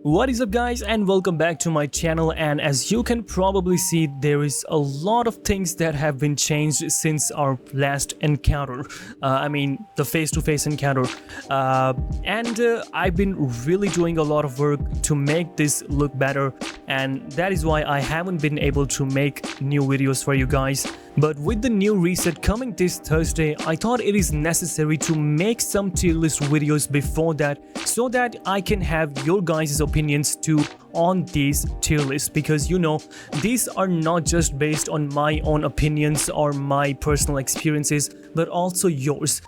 What is up guys, and welcome back to my channel. And as you can probably see, there is a lot of things that have been changed since our last encounter. The face-to-face encounter. I've been really doing a lot of work to make this look better, and that is why I haven't been able to make new videos for you guys. But with the new reset coming this Thursday, I thought it is necessary to make some tier list videos before that, so that I can have your guys' opinions too on these tier lists, because these are not just based on my own opinions or my personal experiences, but also yours.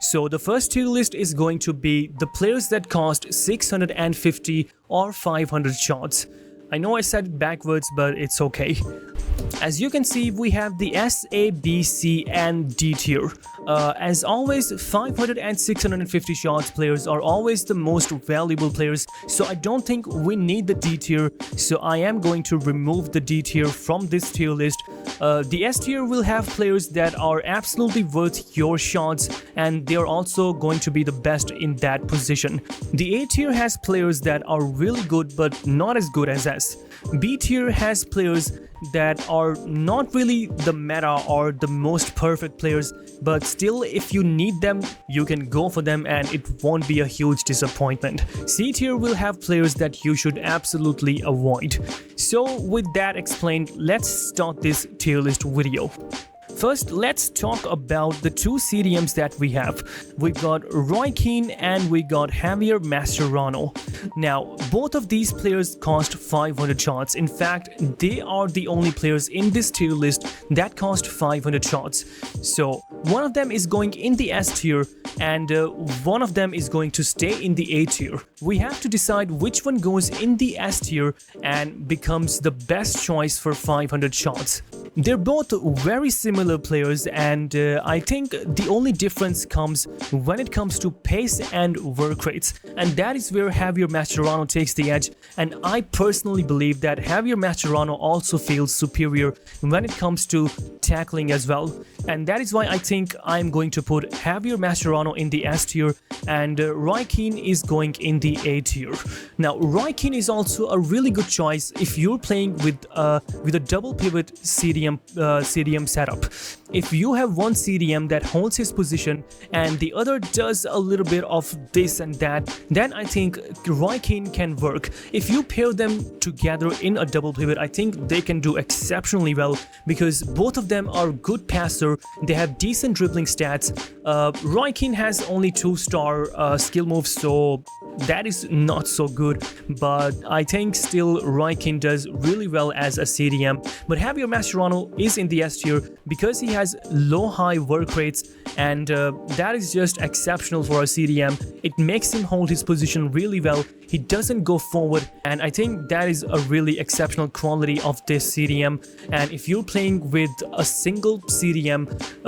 So the first tier list is going to be the players that cost 650 or 500 shards. I know I said it backwards, but it's okay. As you can see, we have the S, A, B, C, and D tier. As always, 500 and 650 shards players are always the most valuable players, so I don't think we need the D tier, so I am going to remove the D tier from this tier list. The S tier will have players that are absolutely worth your shards, and they are also going to be the best in that position. The A tier has players that are really good but not as good as S. B tier has players that are not really the meta or the most perfect players, but still, if you need them, you can go for them and it won't be a huge disappointment. C tier will have players that you should absolutely avoid. So with that explained, let's start this tier list video. First, let's talk about the two CDMs that we have. We got Roy Keane and we got Javier Mascherano. Now, both of these players cost 500 shards. In fact, they are the only players in this tier list that cost 500 shards. So, one of them is going in the S tier and one of them is going to stay in the A tier. We have to decide which one goes in the S tier and becomes the best choice for 500 shards. They're both very similar players, and I think the only difference comes when it comes to pace and work rates, and that is where Javier Mascherano takes the edge. And I personally believe that Javier Mascherano also feels superior when it comes to tackling as well, and that is why I think I'm going to put Javier Mascherano in the S tier and Roy Keane is going in the A tier. Now, Roy Keane is also a really good choice if you're playing with a double pivot CDM setup. If you have one CDM that holds his position and the other does a little bit of this and that, then I think Roy Keane can work. If you pair them together in a double pivot, I think they can do exceptionally well, because both of them are good passer, they have decent dribbling stats. Roy Keane has only 2-star skill moves, so that is not so good, but I think still Roy Keane does really well as a CDM. But Javier Mascherano is in the S tier because he has low-high work rates, and that is just exceptional for a CDM. It makes him hold his position really well. He doesn't go forward, and I think that is a really exceptional quality of this CDM. And if you're playing with a single CDM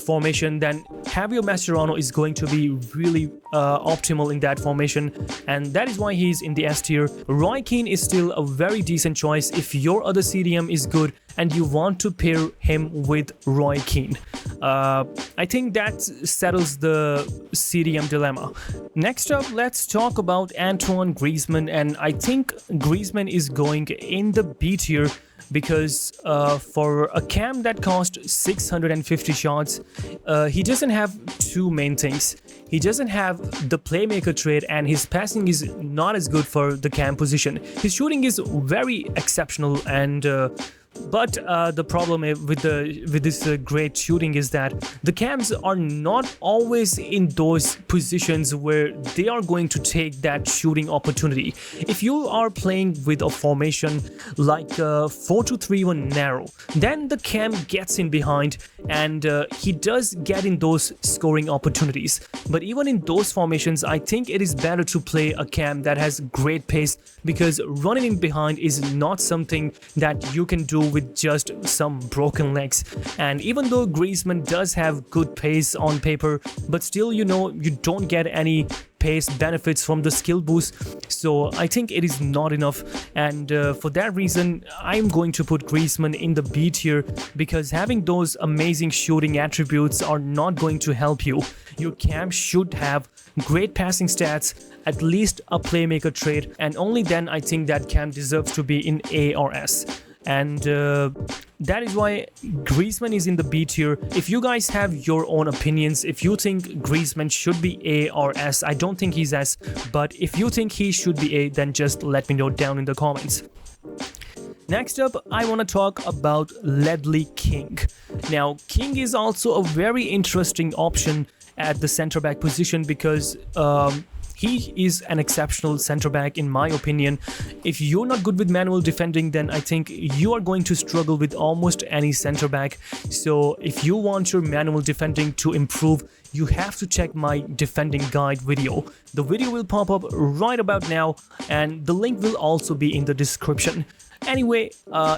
formation, then Javier Mascherano is going to be really optimal in that formation, and that is why he's in the S tier. Roy Keane is still a very decent choice if your other CDM is good and you want to pair him with Roy Keane. I think that settles the CDM dilemma. Next up, let's talk about Antoine Griezmann, and I think Griezmann is going in the B tier because for a cam that costs 650 shards, he doesn't have two main things. He doesn't have the playmaker trait, and his passing is not as good for the cam position. His shooting is very exceptional, and but the problem with this great shooting is that the cams are not always in those positions where they are going to take that shooting opportunity. If you are playing with a formation like 4-2-3-1 narrow, then the cam gets in behind and he does get in those scoring opportunities. But even in those formations, I think it is better to play a cam that has great pace, because running in behind is not something that you can do with just some broken legs. And even though Griezmann does have good pace on paper, but still, you know, you don't get any pace benefits from the skill boost, so I think it is not enough. And for that reason, I'm going to put Griezmann in the B tier, because having those amazing shooting attributes are not going to help you. Your cam should have great passing stats, at least a playmaker trait, and only then I think that cam deserves to be in A or S. And that is why Griezmann is in the B tier. If you guys have your own opinions, if you think Griezmann should be A or S, I don't think he's S, but if you think he should be A, then just let me know down in the comments. Next up, I want to talk about Ledley King. Now, King is also a very interesting option at the center back position, because he is an exceptional center back in my opinion. If you're not good with manual defending, then I think you are going to struggle with almost any center back. So if you want your manual defending to improve, you have to check my defending guide video. The video will pop up right about now, and the link will also be in the description. Anyway,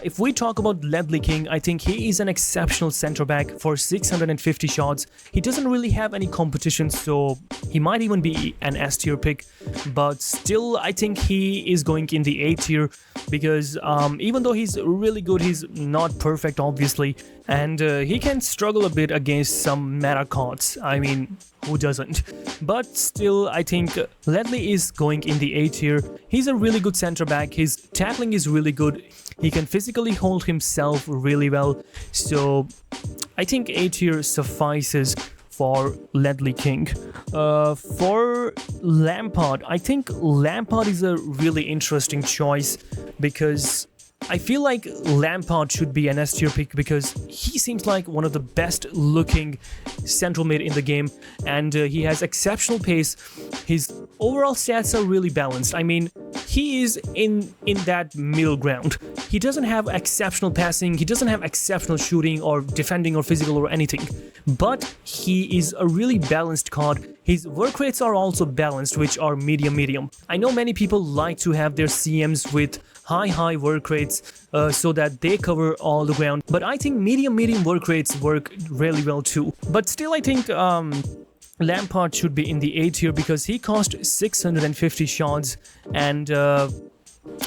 if we talk about Ledley King, I think he is an exceptional center back for 650 shots. He doesn't really have any competition, so he might even be an S tier pick, but still I think he is going in the A tier, because even though he's really good, he's not perfect obviously, and he can struggle a bit against some meta cards. I mean, who doesn't? But still, I think Ledley is going in the A tier. He's a really good center back. His tackling is really good. He can physically hold himself really well. So I think A tier suffices for Ledley King. For Lampard, I think Lampard is a really interesting choice, because I feel like Lampard should be an S tier pick, because he seems like one of the best looking central mid in the game, and he has exceptional pace. His overall stats are really balanced. I mean, he is in that middle ground. He doesn't have exceptional passing, he doesn't have exceptional shooting or defending or physical or anything, but he is a really balanced card. His work rates are also balanced, which are medium. I know many people like to have their CMs with high work rates so that they cover all the ground, but I think medium work rates work really well too. But still, I think Lampard should be in the A tier, because he cost 650 shots, and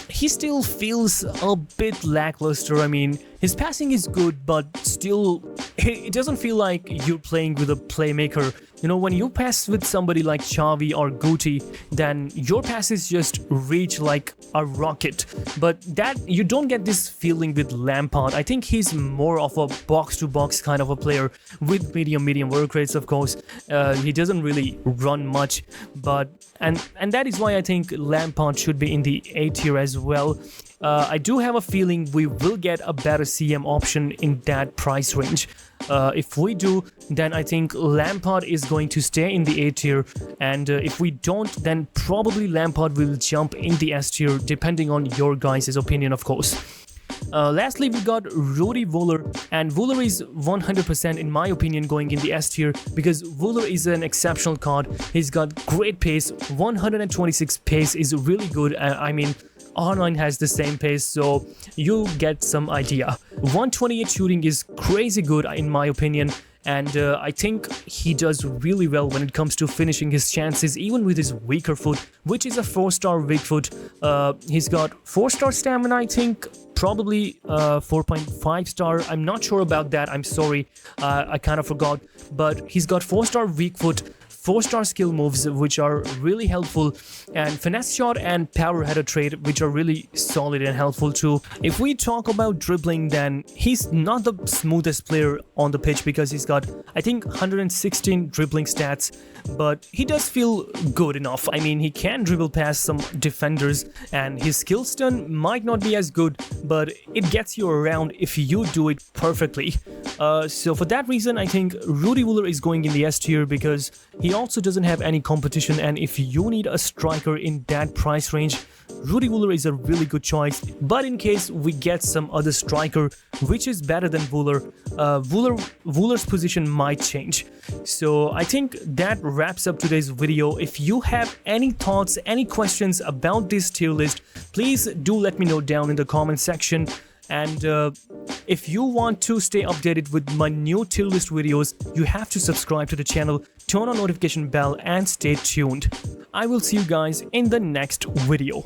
he still feels a bit lackluster. I mean, his passing is good, but still, it doesn't feel like you're playing with a playmaker. You know, when you pass with somebody like Xavi or Guti, then your passes just reach like a rocket. But that, you don't get this feeling with Lampard. I think he's more of a box-to-box kind of a player with medium work rates, of course. He doesn't really run much, but and that is why I think Lampard should be in the A tier as well. I do have a feeling we will get a better CM option in that price range. If we do, then I think Lampard is going to stay in the A tier, and if we don't, then probably Lampard will jump in the S tier, depending on your guys' opinion, of course. Lastly, we got Rudy Vuller, and Vuller is 100% in my opinion going in the S tier, because Vuller is an exceptional card. He's got great pace. 126 pace is really good. I mean, R9 has the same pace, so you get some idea. 128 shooting is crazy good in my opinion, and I think he does really well when it comes to finishing his chances, even with his weaker foot, which is a 4-star weak foot. He's got 4-star stamina, I think, probably 4.5 star. I'm not sure about that, I'm sorry, I kind of forgot, but he's got 4-star weak foot, 4-star skill moves, which are really helpful, and finesse shot and power header trait, which are really solid and helpful too. If we talk about dribbling, then he's not the smoothest player on the pitch, because he's got, I think, 116 dribbling stats, but he does feel good enough. I mean, he can dribble past some defenders, and his skill stun might not be as good, but it gets you around if you do it perfectly. So for that reason, I think Rudy Vuller is going in the S tier, because he also doesn't have any competition, and if you need a striker in that price range, Rudy Vuller is a really good choice. But in case we get some other striker which is better than Vuller, Vuller's position might change. So I think that wraps up today's video. If you have any thoughts, any questions about this tier list, please do let me know down in the comment section. And If you want to stay updated with my new tier list videos, you have to subscribe to the channel, turn on notification bell and stay tuned. I will see you guys in the next video.